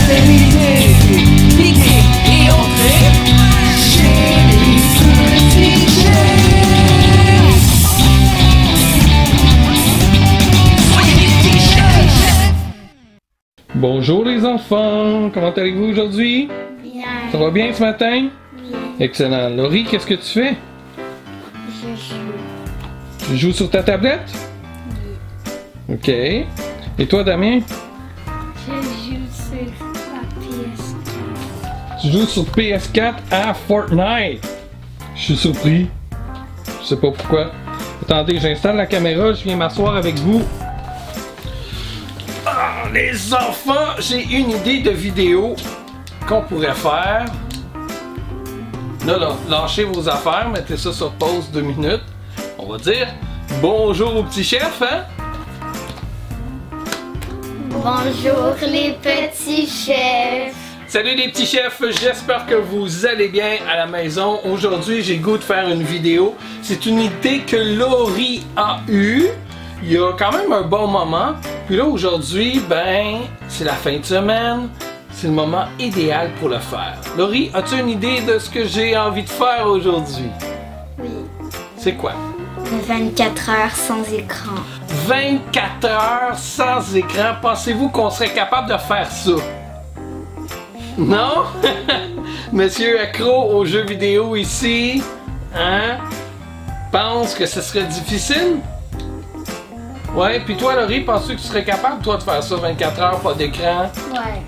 terminé. Piqué et entré chez les petits chefs. Soyez les petits chefs. Bonjour les enfants, comment allez-vous aujourd'hui? Bien. Ça va bien ce matin? Bien. Excellent. Laurie, qu'est-ce que tu fais? Je joue. Tu joues sur ta tablette? Oui. Ok. Et toi, Damien? Je joue sur la PS4. Tu joues sur PS4 à Fortnite. Je suis surpris. Je sais pas pourquoi. Attendez, j'installe la caméra, je viens m'asseoir avec vous. Ah, les enfants, j'ai une idée de vidéo qu'on pourrait faire. Là, lâchez vos affaires, mettez ça sur pause 2 minutes. On va dire bonjour au petit chef, hein? Bonjour les petits chefs. Salut les petits chefs, j'espère que vous allez bien à la maison. Aujourd'hui, j'ai le goût de faire une vidéo. C'est une idée que Laurie a eue il y a quand même un bon moment. Puis là, aujourd'hui, ben, c'est la fin de semaine. C'est le moment idéal pour le faire. Laurie, as-tu une idée de ce que j'ai envie de faire aujourd'hui? Oui. C'est quoi? 24 heures sans écran. 24 heures sans écran. Pensez-vous qu'on serait capable de faire ça? Non? Monsieur accro aux jeux vidéo ici, hein? Pense que ce serait difficile? Ouais, puis toi, Laurie, penses-tu que tu serais capable, toi, de faire ça 24 heures, pas d'écran? Ouais.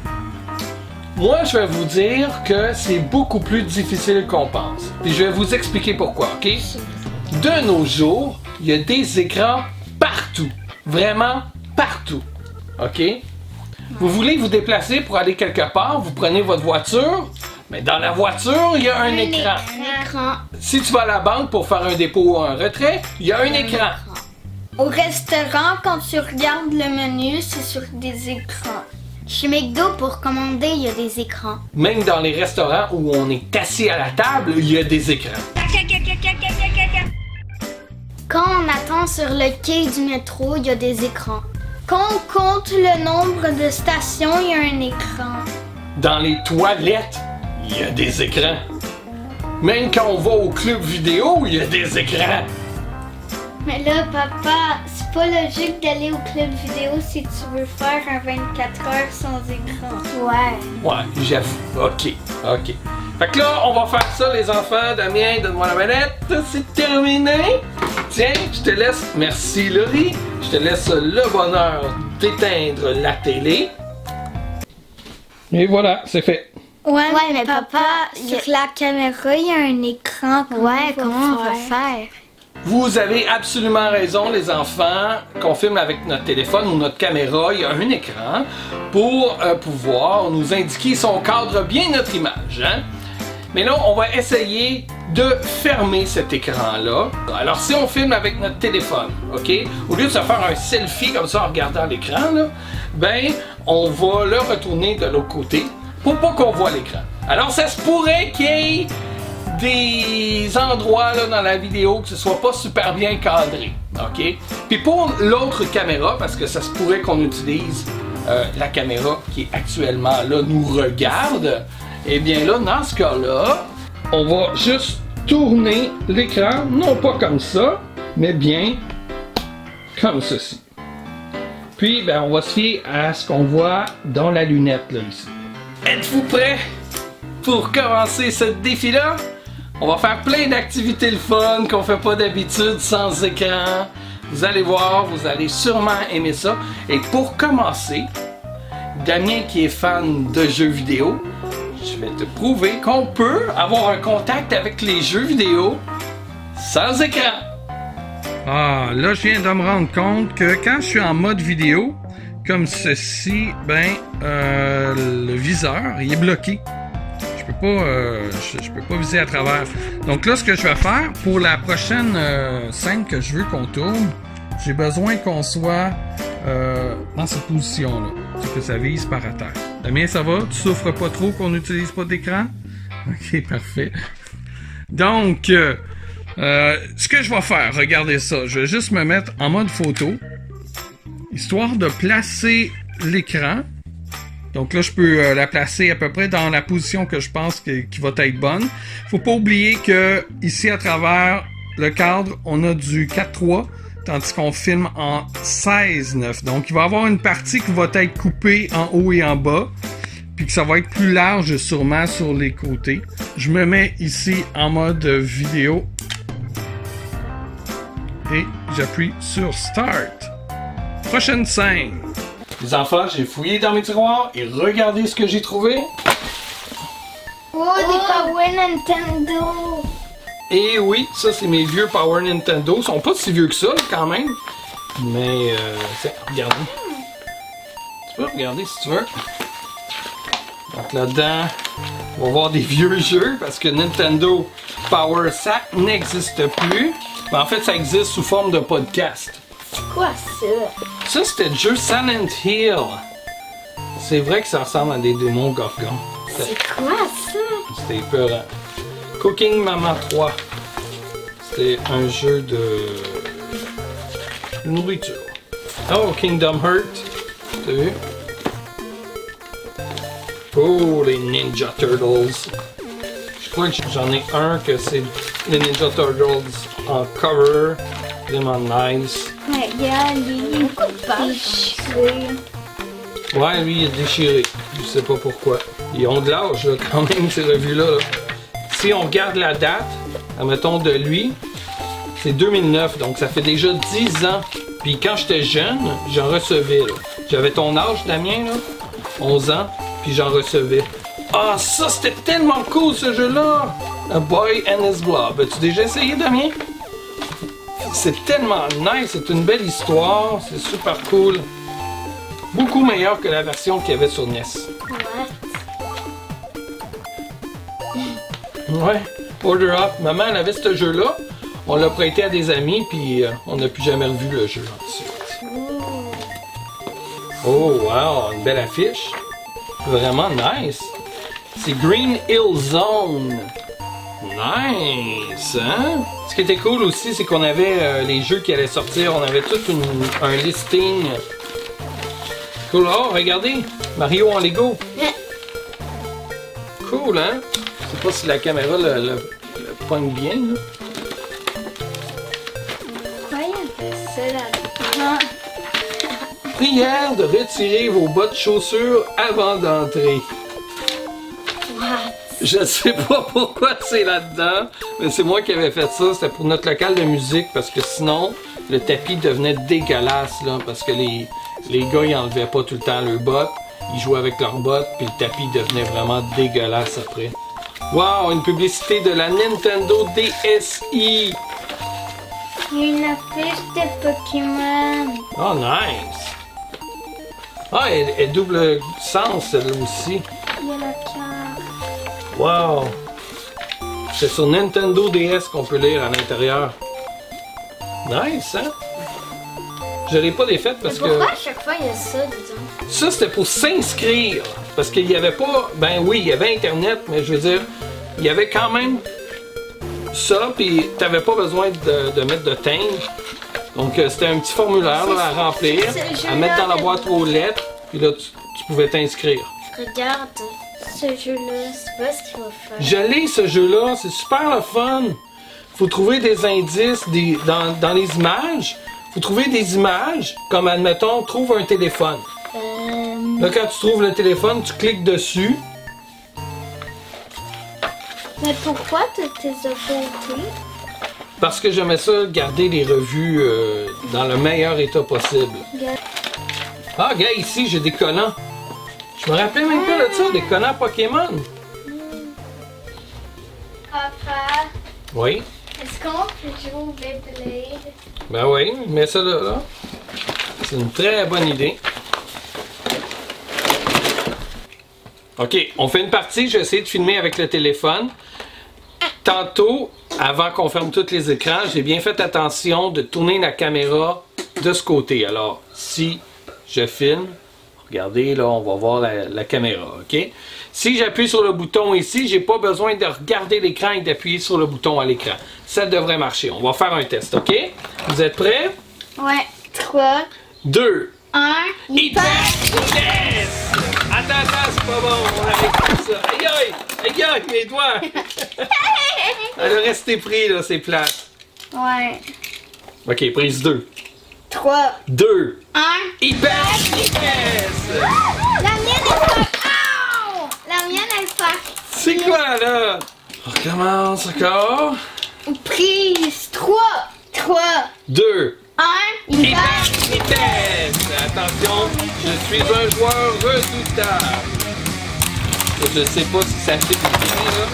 Moi, je vais vous dire que c'est beaucoup plus difficile qu'on pense. Puis je vais vous expliquer pourquoi, ok? De nos jours, il y a des écrans partout. Vraiment partout. Ok? Vous voulez vous déplacer pour aller quelque part, vous prenez votre voiture, mais dans la voiture, il y a un écran. Si tu vas à la banque pour faire un dépôt ou un retrait, il y a un écran. Au restaurant, quand tu regardes le menu, c'est sur des écrans. Chez McDo, pour commander, il y a des écrans. Même dans les restaurants où on est assis à la table, il y a des écrans. Quand on attend sur le quai du métro, il y a des écrans. Quand on compte le nombre de stations, il y a un écran. Dans les toilettes, il y a des écrans. Même quand on va au club vidéo, il y a des écrans. Mais là, papa, c'est pas logique d'aller au club vidéo si tu veux faire un 24 heures sans écran. Ouais. Ouais, j'avoue. Ok. Fait que là, on va faire ça, les enfants. Damien, donne-moi la manette. C'est terminé. Tiens, je te laisse. Merci, Laurie. Je te laisse le bonheur d'éteindre la télé. Et voilà, c'est fait. Ouais, mais papa, sur la caméra, il y a un écran. Comment on va faire? Vous avez absolument raison, les enfants. Qu'on filme avec notre téléphone ou notre caméra, il y a un écran pour pouvoir nous indiquer si on cadre bien notre image. Hein? Mais là, on va essayer de fermer cet écran-là. Alors, si on filme avec notre téléphone, OK? Au lieu de se faire un selfie comme ça en regardant l'écran, là, ben, on va le retourner de l'autre côté pour pas qu'on voit l'écran. Alors, ça se pourrait qu'il y ait des endroits là, dans la vidéo que ce soit pas super bien cadré, ok? Puis pour l'autre caméra, parce que ça se pourrait qu'on utilise la caméra qui actuellement là nous regarde, et bien là, dans ce cas-là, on va juste tourner l'écran, non pas comme ça, mais bien comme ceci. Puis, ben, on va se fier à ce qu'on voit dans la lunette là ici. Êtes-vous prêts pour commencer ce défi-là? On va faire plein d'activités le fun qu'on fait pas d'habitude sans écran. Vous allez voir, vous allez sûrement aimer ça. Et pour commencer, Damien qui est fan de jeux vidéo, je vais te prouver qu'on peut avoir un contact avec les jeux vidéo sans écran. Ah, là je viens de me rendre compte que quand je suis en mode vidéo, comme ceci, ben le viseur il est bloqué. Je peux pas viser à travers. Donc là, ce que je vais faire pour la prochaine scène que je veux qu'on tourne, j'ai besoin qu'on soit dans cette position-là. C'est que ça vise par à terre. Damien, ça va? Tu souffres pas trop qu'on n'utilise pas d'écran? Ok, parfait. Donc, ce que je vais faire, regardez ça. Je vais juste me mettre en mode photo, histoire de placer l'écran. Donc là, je peux la placer à peu près dans la position que je pense qui va être bonne. Faut pas oublier que ici, à travers le cadre, on a du 4:3, tandis qu'on filme en 16:9. Donc, il va y avoir une partie qui va être coupée en haut et en bas, puis que ça va être plus large sûrement sur les côtés. Je me mets ici en mode vidéo et j'appuie sur Start. Prochaine scène. Les enfants, j'ai fouillé dans mes tiroirs et regardez ce que j'ai trouvé. Oh, des Power Nintendo! Et oui, ça c'est mes vieux Power Nintendo. Ils sont pas si vieux que ça là, quand même. Mais regardez. Tu peux regarder si tu veux. Donc là-dedans, on va voir des vieux jeux parce que Nintendo Power ça n'existe plus. Mais en fait, ça existe sous forme de podcast. C'est quoi ça? Ça, c'était le jeu Silent Hill. C'est vrai que ça ressemble à des démons Gorgon. C'est quoi ça? C'était épeurant. Cooking Mama 3. C'était un jeu de nourriture. Oh, Kingdom Hearts. T'as vu? Oh, les Ninja Turtles. Je crois que j'en ai un que c'est les Ninja Turtles en cover. Vraiment nice. Ouais, regarde, il est déchiré. Ouais, lui, il est déchiré. Je sais pas pourquoi. Ils ont de l'âge, là, quand même, ces revues-là. Là. Si on regarde la date, admettons de lui, c'est 2009, donc ça fait déjà 10 ans. Puis quand j'étais jeune, j'en recevais. J'avais ton âge, Damien, là, 11 ans, puis j'en recevais. Ah, ça, c'était tellement cool, ce jeu-là! A Boy and His Blob. As-tu déjà essayé, Damien? C'est tellement nice, c'est une belle histoire, c'est super cool. Beaucoup meilleur que la version qu'il y avait sur NES. Ouais, Order Up. Maman, elle avait ce jeu-là. On l'a prêté à des amis, puis on n'a plus jamais revu le jeu ensuite. Oh, wow, une belle affiche. Vraiment nice. C'est Green Hill Zone. Nice, hein? Ce qui était cool aussi, c'est qu'on avait les jeux qui allaient sortir. On avait tout un listing. Cool. Oh, regardez! Mario en Lego. Cool, hein? Je sais pas si la caméra le pogne bien, là. Pourquoi il y avait ça là-dedans? Prière de retirer vos bottes chaussures avant d'entrer. Je sais pas pourquoi c'est là-dedans, mais c'est moi qui avais fait ça. C'était pour notre local de musique parce que sinon, le tapis devenait dégueulasse, là, parce que les gars, ils enlevaient pas tout le temps leurs bottes. Ils jouaient avec leurs bottes, puis le tapis devenait vraiment dégueulasse après. Wow, une publicité de la Nintendo DSi. Il y a une affiche de Pokémon. Oh, nice. Ah, elle est double sens, celle-là aussi. Il y a la carte. Wow. C'est sur Nintendo DS qu'on peut lire à l'intérieur. Nice, hein? Je l'ai pas défaite parce que... Pourquoi à chaque fois il y a ça, disons? Ça, c'était pour s'inscrire. Parce qu'il y avait pas... Ben oui, il y avait Internet, mais je veux dire, il y avait quand même ça, puis t'avais pas besoin de mettre de timbre. Donc, c'était un petit formulaire là, à remplir, à mettre dans la boîte aux lettres, puis là, tu pouvais t'inscrire. Regarde, ce jeu-là, c'est pas ce qu'il va faire. Je l'ai, ce jeu-là, c'est super le fun. Faut trouver des indices dans les images. Faut trouver des images, comme admettons, trouve un téléphone. Là, quand tu trouves le téléphone, tu cliques dessus. Mais pourquoi tu t'es opposé? Parce que j'aimais ça, garder les revues dans le meilleur état possible. Ah, regarde, ici, j'ai des collants. Je me rappelle même pas de ça, des collants Pokémon. Papa, Oui. est-ce qu'on peut jouer au Beyblade? Ben oui, mets ça là. C'est une très bonne idée. Ok, on fait une partie, je vais essayer de filmer avec le téléphone. Tantôt, avant qu'on ferme tous les écrans, j'ai bien fait attention de tourner la caméra de ce côté. Alors, si je filme, regardez là, on va voir la caméra, ok? Si j'appuie sur le bouton ici, j'ai pas besoin de regarder l'écran et d'appuyer sur le bouton à l'écran. Ça devrait marcher. On va faire un test, ok? Vous êtes prêts? Ouais. 3, 2, 1, et test! Attends! pas bon, on arrête tout ça. Aïe aïe! Aïe aïe, mes doigts! Elle a resté pris, là, c'est plate. Ouais. Ok, prise 2. 3, 2. 1. Hyper vitesse! La mienne est pas. Ow! La mienne est pas. C'est quoi, là? On recommence encore. Prise 3, 2. 1. Hyper vitesse! Attention, je suis un joueur redoutable. Je sais pas si ça filme bien, là.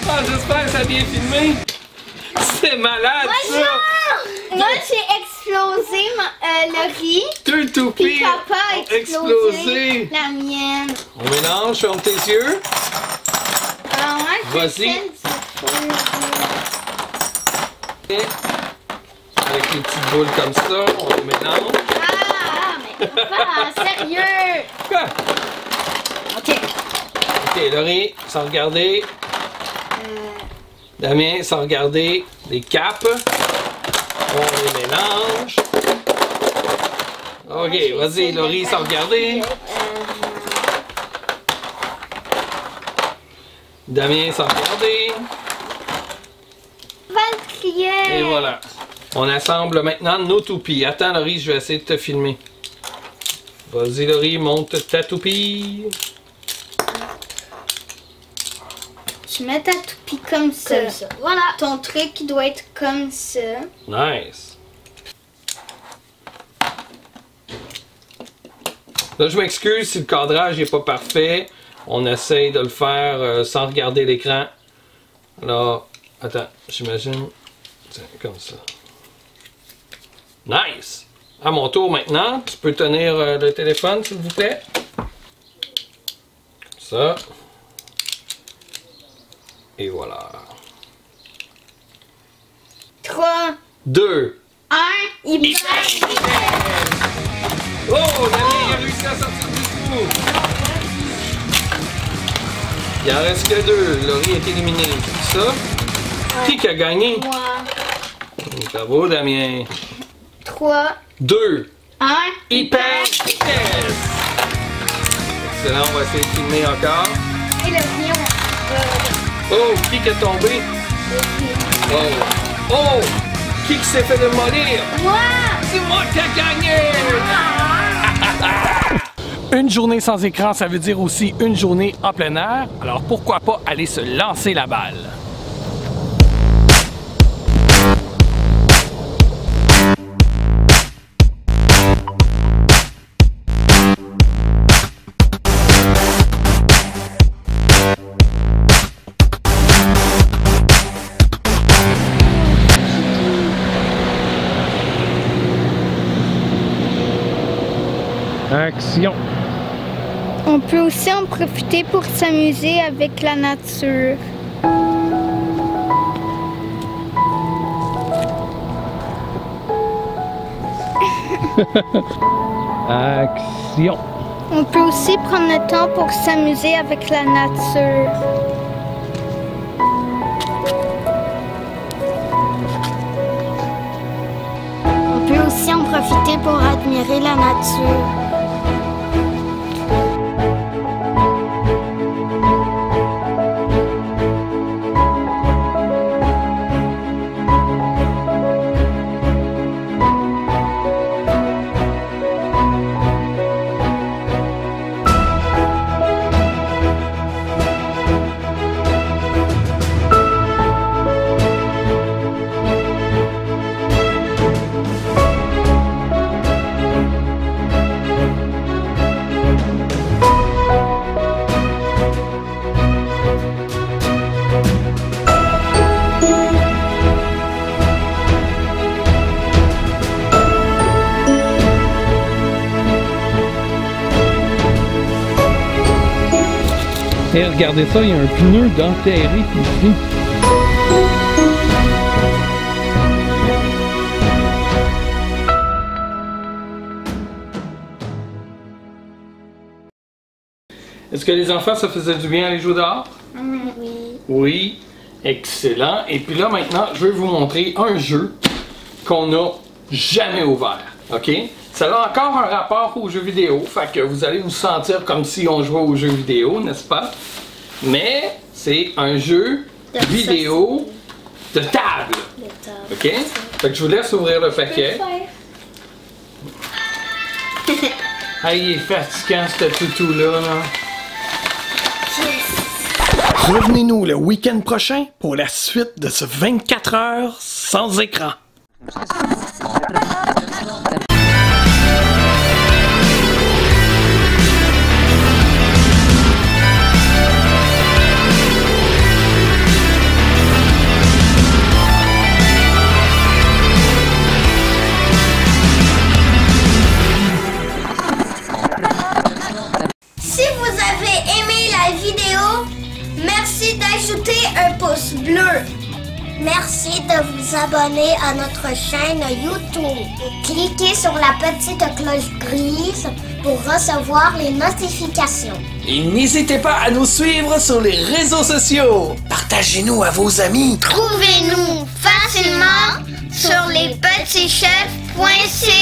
Ah, j'espère que ça a bien filmé. C'est malade, ça! Moi, j'ai explosé le riz. Deux toupies Puis papa a ont explosé. la mienne. On mélange, ferme tes yeux. Alors, moi, je Vas-y. fais du feu. Avec les petites boules comme ça, on les mélange. Ah, mais papa, sérieux. Quoi? Ok. Ok, Laurie, sans regarder. Damien, sans regarder. Les capes. On les mélange. Ok, vas-y, Laurie, sans regarder. Damien, sans regarder. Et voilà. On assemble maintenant nos toupies. Attends, Laurie, je vais essayer de te filmer. Vas-y, Laurie, monte ta toupie. Tu mets ta toupie comme ça. Voilà. Ton truc il doit être comme ça. Nice. Là, je m'excuse si le cadrage n'est pas parfait. On essaye de le faire sans regarder l'écran. Alors, attends, j'imagine. Tiens, comme ça. Nice! À mon tour maintenant, tu peux tenir le téléphone, s'il vous plaît. Comme ça. Et voilà. 3, 2. 1, il Hyper vitesse! Oh, Damien a réussi à sortir du trou! Il en reste que 2. Laurie est éliminée. C'est ça? Qui a gagné? Moi. Bravo, Damien. 3, 2. 1, Hyper vitesse! Excellent, on va essayer de filmer encore. Et le lion. Oh, qui est tombé? Oh! Oh! Qui s'est fait démolir? Moi. C'est moi qui ai gagné! Une journée sans écran, ça veut dire aussi une journée en plein air. Alors pourquoi pas aller se lancer la balle? Action! On peut aussi en profiter pour s'amuser avec la nature. Action! On peut aussi prendre le temps pour s'amuser avec la nature. On peut aussi en profiter pour admirer la nature. Et regardez ça, il y a un pneu d'enterré ici. Est-ce que les enfants, ça faisait du bien aller jouer dehors? Oui. Oui, excellent. Et puis là, maintenant, je vais vous montrer un jeu qu'on n'a jamais ouvert. OK? Ça a encore un rapport aux jeux vidéo, fait que vous allez vous sentir comme si on jouait aux jeux vidéo, n'est-ce pas? Mais c'est un jeu vidéo de table. OK? Fait que je vous laisse ouvrir le paquet. Ah, il est fatigant ce toutou-là. Là. Revenez-nous le week-end prochain pour la suite de ce 24 heures sans écran. Si vous avez aimé la vidéo, merci d'ajouter un pouce bleu. Merci de vous abonner à notre chaîne YouTube. Cliquez sur la petite cloche grise pour recevoir les notifications. Et n'hésitez pas à nous suivre sur les réseaux sociaux. Partagez-nous à vos amis. Trouvez-nous facilement sur lespetitschefs.ca.